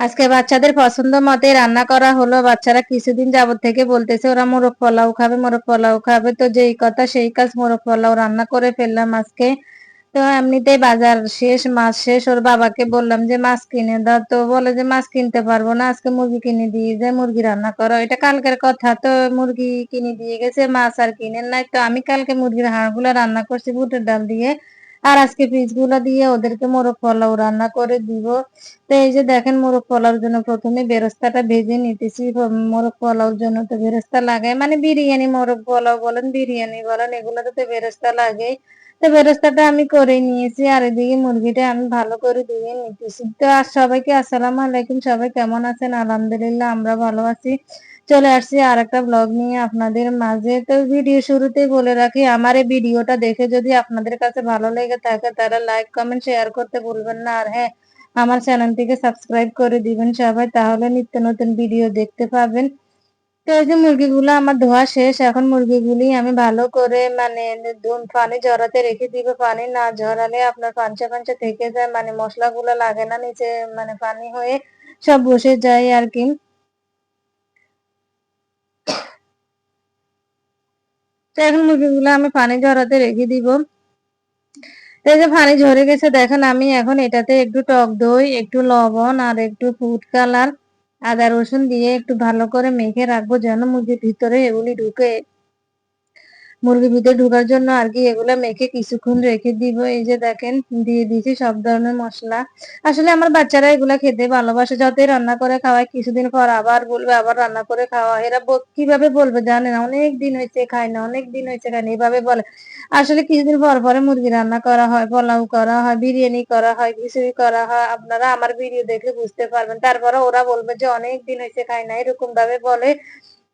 আজকে বাচ্চাদের পছন্দ মতে রান্না করা হলো। বাচ্চারা কিছুদিন যাবত থেকে বলতেছে ওরা মোরগ পোলাও খাবে, মোরগ পোলাও খাবে। তো যেই কথা সেই কাজ, মোরগ পোলাও রান্না করে ফেললাম আজকে। তো এমনিতেই বাজার শেষ, মাছ শেষ। ওর বাবাকে বললাম যে মাছ কিনে দাও, তো বলে যে মাছ কিনতে পারবো না, আজকে মুরগি কিনে দিয়ে যায়, মুরগি রান্না করো। এটা কালকের কথা। তো মুরগি কিনে দিয়ে গেছে, মাছ আর কিনেন নাই। তো আমি কালকে মুরগির হাড়গুলো রান্না করছি বুটের ডাল দিয়ে, আর আজকে পিসগুলো দিয়ে ওদেরকে মোরগ পোলাও রান্না করে দিব। তো এই যে দেখেন, মোরগ পোলাওর জন্য প্রথমে বেরেস্তাটা ভেজে নিতেছি। মোরগ পোলাওর জন্য তো বেরেস্তা লাগে, মানে বিরিয়ানি মোরগ পোলাও বলেন, বিরিয়ানি বলেন, এগুলোতে তো বেরেস্তা লাগে। তো বেরেস্তাটা আমি করে নিয়েছি, আর এদিকে মুরগিটা আমি ভালো করে ধুয়ে নিতেছি। তো আর সবাইকে আসসালামু আলাইকুম, সবাই কেমন আছেন? আলহামদুলিল্লাহ আমরা ভালো আছি। চলে আসছি আর একটা ব্লগ নিয়ে আপনাদের মাঝে। তো ভিডিও শুরুতেই বলে রাখি, আমার এই ভিডিওটা দেখে যদি আপনাদের কাছে ভালো লেগে থাকে তারা লাইক কমেন্ট শেয়ার করতে ভুলবেন না। আর হ্যাঁ, আমার চ্যানেলটিকে সাবস্ক্রাইব করে দিবেন সবাই, তাহলে নিত্য নতুন ভিডিও দেখতে পাবেন। তো এই যে মুরগিগুলো আমার ধোয়া শেষ, এখন মুরগিগুলি আমি ভালো করে মানে পানি ঝরাতে রেখে দিব। পানি না ঝরালে আপনার পাঞ্চা পাঞ্চা থেকে যায়, মানে মশলাগুলো লাগে না নিচে, মানে পানি হয়ে সব বসে যায় আর কি। তো এখন মুরগিগুলো আমি পানি ঝরাতে রেখে দিব। তো এই যে পানি ঝরে গেছে দেখেন, আমি এখন এটাতে একটু টক দই, একটু লবণ আর একটু ফুড কালার, আদা রসুন দিয়ে একটু ভালো করে মেখে রাখবো, যেন মুরগির ভিতরে এগুলি ঢুকে। মুরগির ভিতরে ঢোকার জন্য আর কি এগুলা মেখে কিছুক্ষণ রেখে দিব। এই যে দেখেন, দিয়ে দিয়েছি সব ধরনের মশলা। আসলে আমার বাচ্চারা এগুলা খেতে ভালোবাসে, যতই রান্না করে খাওয়াই কিছুদিন পর আবার বলবে আবার রান্না করে খাওয়া। এরা কিভাবে বলবে জানে না, অনেক দিন হয়েছে খাই না, অনেক দিন হয়েছে খাই না, এভাবে বলে। আসলে কিছুদিন পর পরে মুরগি রান্না করা হয়, পোলাও করা হয়, বিরিয়ানি করা হয়, খিচুড়ি করা হয়। আপনারা আমার ভিডিও দেখে বুঝতে পারবেন। তারপরে ওরা বলবে যে অনেক দিন হয়েছে খাই না, এরকম ভাবে বলে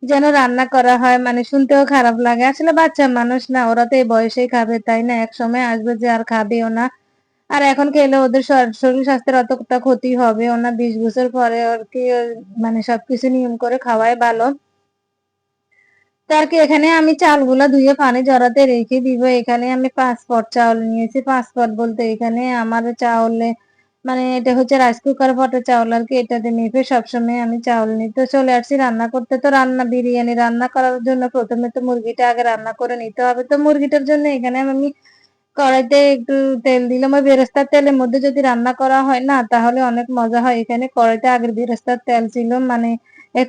যেন রান্না করা হয়, মানে শুনতেও খারাপ লাগে। আসলে বাচ্চা মানুষ না, ওরা তো এই বয়সেই খাবে, তাই না? এক সময় আসবে যে আর খাবেও না। আর এখন খেলে ওদের শরীর স্বাস্থ্যের অতটা ক্ষতি হবে না। 20 বছর পরে আর কি মানে সবকিছু নিয়ম করে খাওয়াই ভালো। তো আর কি এখানে আমি চালগুলা ধুয়ে পানি জড়াতে রেখে দিব। এখানে আমি 5 পট চাউল নিয়েছি। 5 পট বলতে এখানে আমার চাউলে মানে এটা হচ্ছে রাইস কুকার পটের চাউল আর কি, এটাতে মেপে সবসময় আমি চাউল নিই। তো চলে আসছি রান্না করতে। তো বিরিয়ানি রান্না করার জন্য প্রথমে তো মুরগিটা আগে রান্না করে নিতে হবে। তো মুরগিটার জন্য এখানে আমি কড়াইতে একটু তেল দিলাম। ওই বেরেস্তার তেলের মধ্যে যদি রান্না করা হয় না, তাহলে অনেক মজা হয়। এখানে কড়াইতে আগের বেরেস্তার তেল ছিল, মানে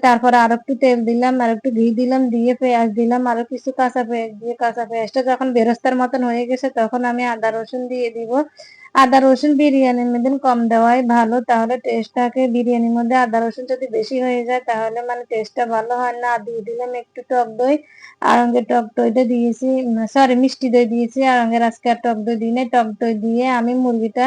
তারপরে আর একটু তেল দিলাম, আর একটু ঘি দিলাম, দিয়ে পেঁয়াজ দিলাম, আরো কিছু কাঁচা পেঁয়াজ দিয়ে, কাঁচা পেঁয়াজটা যখন বেরেস্তার মতন হয়ে গেছে তখন আমি আদা রসুন দিয়ে দিব। আদা রসুন বিরিয়ানির মধ্যে কম দেওয়াই ভালো, তাহলে টেস্ট থাকে। বিরিয়ানির মধ্যে আদা রসুন যদি বেশি হয়ে যায় তাহলে মানে টেস্টটা ভালো হয় না। দিয়ে দিলাম একটু টক দই, আর টক দইটা দিয়েছি, সরি মিষ্টি দই দিয়েছি। আর আজকে আর টক দই দিই নাই, টক দই দিয়ে আমি মুরগিটা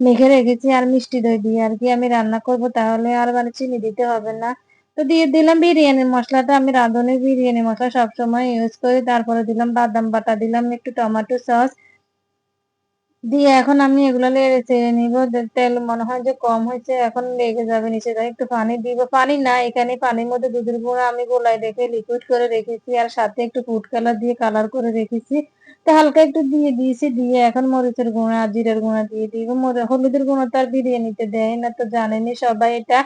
মেখে রেখেছি, আর মিষ্টি দই দিয়ে আর কি আমি রান্না করব, তাহলে আর মানে চিনি দিতে হবে না। তো দিয়ে দিলাম বিরিয়ানির মশলাটা, আমি রাঁধুনি বিরিয়ানি মশলা সবসময় ইউজ করি। তারপরে দিলাম বাদাম বাটা, দিলাম একটু টমেটো সস দিয়ে এখন আমি এগুলো লেড়ে চেড়ে নিব। তেল মনে হয় যে কম হয়েছে, এখন লেগে যাবে নিচে। যাই একটু পানি দিব, পানি না এখানে পানির মধ্যে দুধের গুঁড়া আমি গোলায় রেখে লিকুইড করে রেখেছি, আর সাথে একটু ফুড কালার দিয়ে কালার করে রেখেছি। তো হালকা একটু দিয়ে দিয়েছি, দিয়ে এখন মরিচের গুঁড়া আর জিরের গুঁড়া দিয়ে দিব। হলুদের গুঁড়া তো আর বিরিয়ানিতে দেয় না, তো জানেনি সবাই এটা।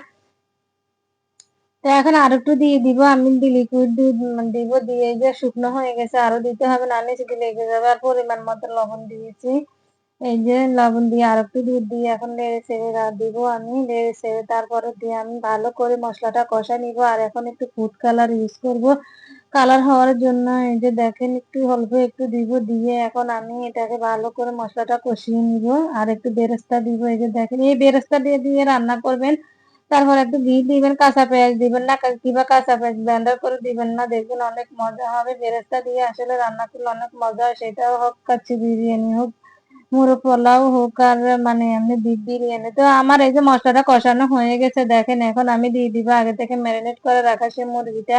তো এখন আর একটু দিয়ে দিব, আমি লিকুইড দুধ দিব, দিয়ে যে শুকনো হয়ে গেছে আরো দিতে হবে, না নিচে লেগে যাবে। আর পরিমাণ মতো লবণ দিয়েছি। এই যে লবণ দিয়ে আর একটু দুধ দিয়ে এখন নেড়ে চেড়ে দিব। আমি নেড়ে চেড়ে তারপরে দিয়ে আমি ভালো করে মশলাটা কষা নিব। আর এখন একটু ফুড কালার ইউজ করব কালার হওয়ার জন্য। এই যে দেখেন, একটু অল্প একটু দিব, দিয়ে এখন আমি এটাকে ভালো করে মশলাটা কষিয়ে নিব। আর একটু বেরেস্তা দিব। এই যে দেখেন, এই বেরেস্তা দিয়ে দিয়ে রান্না করবেন। তারপর একটু ঘি দিবেন, কাঁচা পেঁয়াজ দিবেন না, কিংবা কাঁচা পেঁয়াজ ব্লেন্ডার করে দিবেন না, দেখবেন অনেক মজা হবে। বেরেস্তা দিয়ে আসলে রান্না করলে অনেক মজা হয়, সেটাও হোক কাচ্চি বিরিয়ানি হোক, মুরগ পোলাও হোক, আর মানে এমনি বিফ বিরিয়ানি। তো আমার এই যে মশলাটা কষানো হয়ে গেছে দেখেন, এখন আমি দিয়ে দিব আগে থেকে ম্যারিনেট করে রাখা সেই মুরগিটা,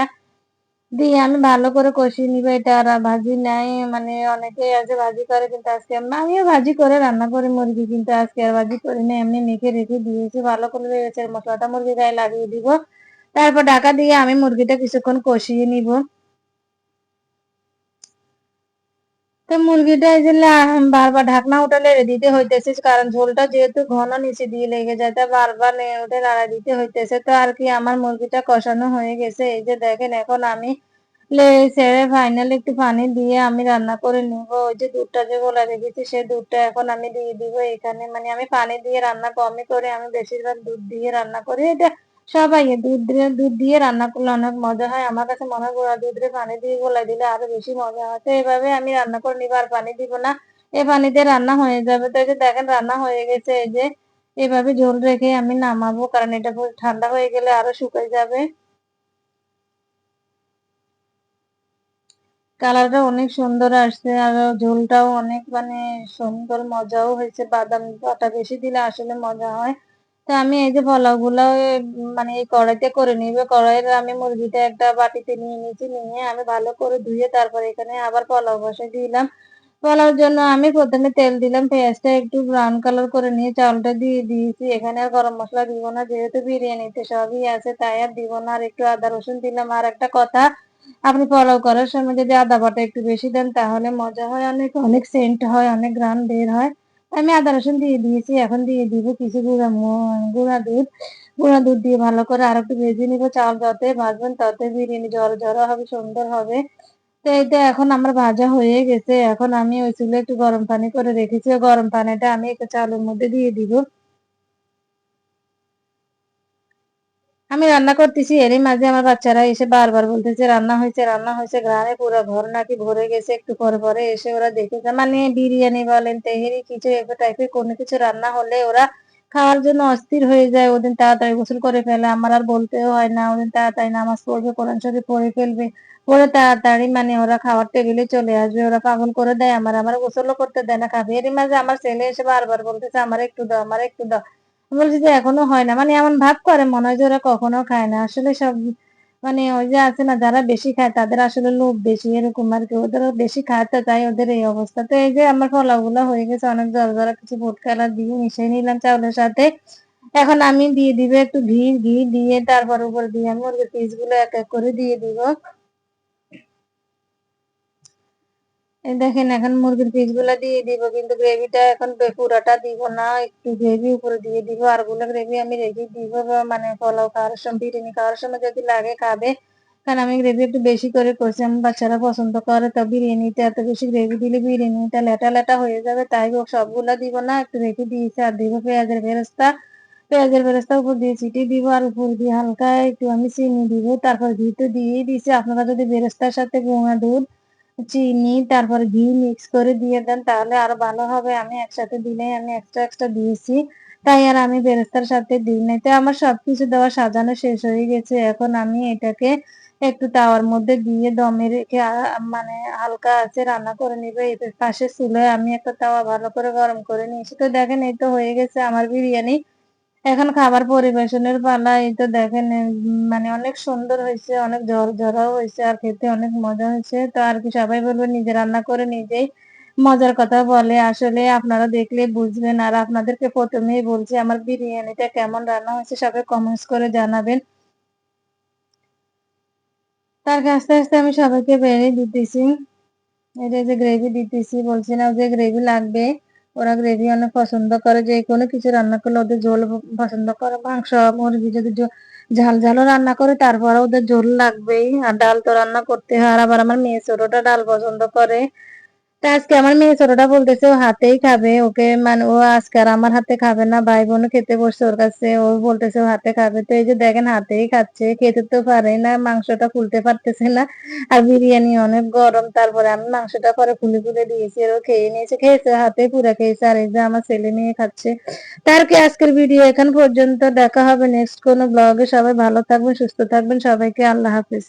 দিয়ে আমি ভালো করে কষিয়ে নিব। এটা আর ভাজি নাই, মানে অনেকেই আছে ভাজি করে, কিন্তু আজকে আমিও ভাজি করে রান্না করি মুরগি, কিন্তু আজকে আর ভাজি করি না, এমনি মেখে রেখে দিয়েছি। ভালো করে লেগেছে মশলাটা মুরগি গায়ে লাগিয়ে দিব, তারপর ঢাকা দিয়ে আমি মুরগিটা কিছুক্ষণ কষিয়ে নিব। তো মুরগিটা এই যে বারবার ঢাকনা উঠে নেড়ে দিতে হইতেছে, কারণ ঝোলটা যেহেতু ঘন নিচে দিয়ে লেগে যায়, তাই বারবার নেড়ে উঠে নাড়া দিতে হইতেছে। তো আর কি আমার মুরগিটা কষানো হয়ে গেছে। এই যে দেখেন এখন আমি ছেড়ে ফাইনালি একটু পানি দিয়ে আমি রান্না করে নিব। ওই যে দুধটা যে গোলা রেখেছি সেই দুধটা এখন আমি দিয়ে দিব এখানে। মানে আমি পানি দিয়ে রান্না কমই করি, আমি বেশিরভাগ দুধ দিয়ে রান্না করি। এটা সবাই দুধ দিয়ে রান্না করলে অনেক মজা হয়। আমার কাছে মনে হয় গুঁড়া দুধ দিয়ে পানি দিয়ে গোলাই দিলে আরো বেশি মজা হয়। তো এইভাবে আমি রান্না করে নিব, আর পানি দিব না। এই পানিতে রান্না হয়ে যাবে। তো এই যে দেখেন রান্না হয়ে গেছে। এই যে এভাবে ঝোল রেখে আমি নামাবো, কারণ এটা ঠান্ডা হয়ে গেলে আরো শুকিয়ে যাবে। কালারটা অনেক সুন্দর আসছে, আর ঝোলটাও অনেক মানে সুন্দর, মজাও হয়েছে। বাদাম বাটা বেশি দিলে আসলে মজা হয়। তো আমি এই যে পোলাও গুলো মানে এই কড়াইতে করে নিবে। কড়াইয়ের আমি মুরগিটা একটা বাটিতে নিয়ে নিয়েছি, নিয়ে আমি ভালো করে ধুয়ে তারপর এখানে আবার পোলাও বসে দিলাম। পোলাওর জন্য আমি প্রথমে তেল দিলাম, পেঁয়াজটা একটু ব্রাউন কালার করে নিয়ে চালটা দিয়ে দিয়েছি। এখানে আর গরম মশলা দিব না, যেহেতু বিরিয়ানিতে সবই আছে তাই আর দিব না। আর একটু আদা রসুন দিলাম। আর একটা কথা, আপনি পোলাও করার সময় যদি আদা বাটা একটু বেশি দেন তাহলে মজা হয়, অনেক অনেক সেন্ট হয়, অনেক ঘ্রাণ বের হয়। আমি আদা রসুন দিয়ে দিয়েছি। এখন দিয়ে দিব কিছু গুঁড়া দুধ। গুঁড়া দুধ দিয়ে ভালো করে আর একটু ভেজে নিব। চাল যত ভাজবেন তত বিরিয়ানি ঝরঝরা হবে, সুন্দর হবে। তো এই তো এখন আমার ভাজা হয়ে গেছে। এখন আমি ওই চুলে একটু গরম পানি করে রেখেছি, ওই গরম পানিটা আমি একটা চালের মধ্যে দিয়ে দিব। আমি রান্না করতেছি, এরই মাঝে আমার বাচ্চারা এসে বারবার বলতেছে রান্না হয়েছে, রান্না হয়েছে। গ্রামে পুরো ঘর নাকি ভরে গেছে। একটু পরে পরে এসে ওরা দেখেছে, মানে বিরিয়ানি বলেন, তেহেরি, কিছু টাইপের কোনো কিছু রান্না হলে ওরা খাওয়ার জন্য অস্থির হয়ে যায়। ওদিন তাড়াতাড়ি গোসল করে ফেলে, আমার আর বলতেও হয় না। ওদিন তাড়াতাড়ি নামাজ পড়বে, কোরআন শরীফ পড়ে ফেলবে, পরে তাড়াতাড়ি মানে ওরা খাওয়ার টেবিলে চলে আসবে। ওরা পাগল করে দেয় আমার গোসলও করতে দেয় না, খাবে। এরই মাঝে আমার ছেলে এসে বারবার বলতেছে আমার একটু দাও, আমার একটু দাও। বলছি যে এখনো হয় না, মানে এমন ভাব করে মনে হয় যে ওরা কখনো খায় না। আসলে সব মানে ওই যে আছে না, যারা বেশি খায় তাদের আসলে লোভ বেশি, এরকম আর কি। ওদের বেশি খায় তো তাই ওদের এই অবস্থা। তো এই যে আমার পোলাও গুলা হয়ে গেছে, অনেক জরা কিছু ফুড কালার দিয়ে মিশিয়ে নিলাম চাউলের সাথে। এখন আমি দিয়ে দিব একটু ঘি। ঘি দিয়ে তারপর উপর দিয়ে আমি মুরগির পিস গুলো এক এক করে দিয়ে দিব। এই দেখেন এখন মুরগির পিস গুলা দিয়ে দিব, কিন্তু গ্রেভিটা এখন পুরাটা দিব না, একটু গ্রেভি উপরে দিয়ে দিব। আর গুলো গ্রেভি আমি রেখে দিব মানে পোলাও খাওয়ার সময়, বিরিয়ানি খাওয়ার সময় যদি লাগে খাবে। কারণ আমি গ্রেভি একটু বেশি করে করছি, আমার বাচ্চারা পছন্দ করে। তো বিরিয়ানিতে এত বেশি গ্রেভি দিলে বিরিয়ানিটা লেটা লেটা হয়ে যাবে, তাই সবগুলা দিব না, একটু রেখে দিয়েছি। আর দিব পেঁয়াজের বেরেস্তা। পেঁয়াজের বেরেস্তা উপর দিয়ে ছিটিয়ে দিব, আর উপর দিয়ে হালকা একটু আমি চিনি দিব। তারপর ঘি তো দিয়েই দিয়েছি। আপনারা যদি বেরেস্তার সাথে গুঁড়া দুধ, চিনি, তারপর ঘি মিক্স করে দিয়ে দেন তাহলে আরো ভালো হবে। আমি একসাথে দিলে আমি এক্সট্রা এক্সট্রা দিয়েছি, তাই আর আমি বেরেস্তার সাথে দিই নাই। তো আমার সবকিছু দেওয়া সাজানো শেষ হয়ে গেছে। এখন আমি এটাকে একটু তাওয়ার মধ্যে দিয়ে দমে রেখে মানে হালকা আছে রান্না করে নিবে। এই পাশে চুলায় আমি একটা তাওয়া ভালো করে গরম করে নিয়েছি। তো দেখেন এই তো হয়ে গেছে আমার বিরিয়ানি। এখন খাবার পরিবেশনের পালা। এই তো দেখেন মানে অনেক সুন্দর হয়েছে, অনেক ঝরঝরাও হয়েছে, আর খেতে অনেক মজা হয়েছে। তো আর কি, সবাই বলবে নিজে রান্না করে নিজেই মজার কথা বলে, আসলে আপনারা দেখলে বুঝবেন। আর আপনাদেরকে প্রথমেই বলছি আমার বিরিয়ানিটা কেমন রান্না হয়েছে সবাই কমেন্টস করে জানাবেন। তার আস্তে আস্তে আমি সবাইকে বেড়ে দিতেছি। এটা যে গ্রেভি দিতেছি, বলছি না যে গ্রেভি লাগবে। ওরা গ্রেভি অনেক পছন্দ করে, যে কোনো কিছু রান্না করলে ওদের ঝোল পছন্দ করে। মাংস মুরগি যদি ঝাল ঝালও রান্না করে তারপরে ওদের ঝোল লাগবেই। আর ডাল তো রান্না করতে হয়। আর আবার আমার মেয়ে ছোটটা ডাল পছন্দ করে। তা আজকে আমার মেয়ে ছোটটা বলতেছে ও হাতেই খাবে, ওকে মানে ও আজকে আর আমার হাতে খাবে না। ভাই বোনও খেতে বসছে ওর কাছে, ও বলতেছে ও হাতে খাবে। তো এই যে দেখেন হাতেই খাচ্ছে, খেতে তো পারে না, মাংসটা খুলতে পারতেছে না। আর বিরিয়ানি অনেক গরম, তারপরে আমি মাংসটা পরে খুলে খুলে দিয়েছি, আর ও খেয়ে নিয়েছে, খেয়েছে হাতে পুরা খেয়েছে। আর এই যে আমার ছেলে মেয়ে খাচ্ছে। তার কি আজকের ভিডিও এখান পর্যন্ত, দেখা হবে নেক্সট কোনো ব্লগে। সবাই ভালো থাকবেন, সুস্থ থাকবেন, সবাইকে আল্লাহ হাফিজ।